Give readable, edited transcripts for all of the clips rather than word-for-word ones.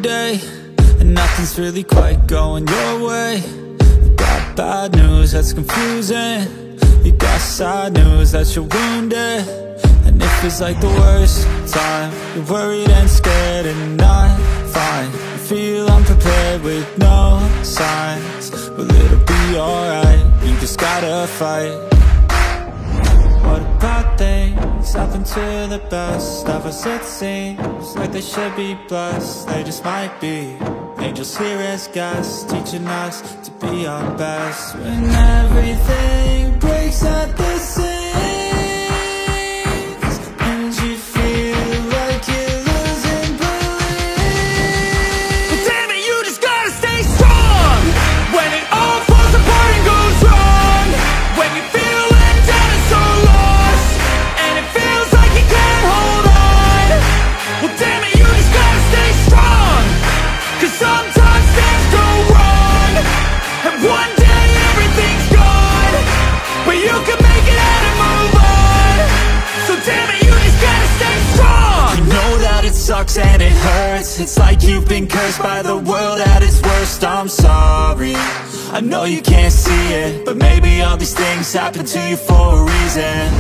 day, and nothing's really quite going your way. You got bad news that's confusing, you got sad news that you're wounded. And it feels like the worst time, you're worried and scared and not fine. You feel unprepared with no signs, but it'll be alright, you just gotta fight. What about things happen to the best of us? It seems like they should be blessed, they just might be angels here as guests, teaching us to be our best. When everything breaks at the seams, and you feel like you're losing belief, but damn it, you just gotta stay strong. When it all falls apart and goes wrong, when you feel let down and so lost, and it feels like you can't hold on, well damn it, you just gotta stay strong. Cause sometimes things go wrong, and one day everything's gone, but you can make it out and move on. So damn it, you just gotta stay strong. You know that it sucks and it hurts, it's like you've been cursed by the world at its worst. I'm sorry, I know you can't see it, but maybe all these things happen to you for a reason.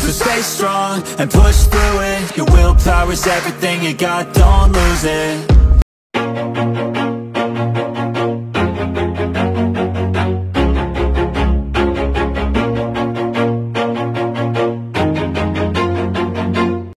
So stay strong and push through it, your willpower is everything you got, don't lose it.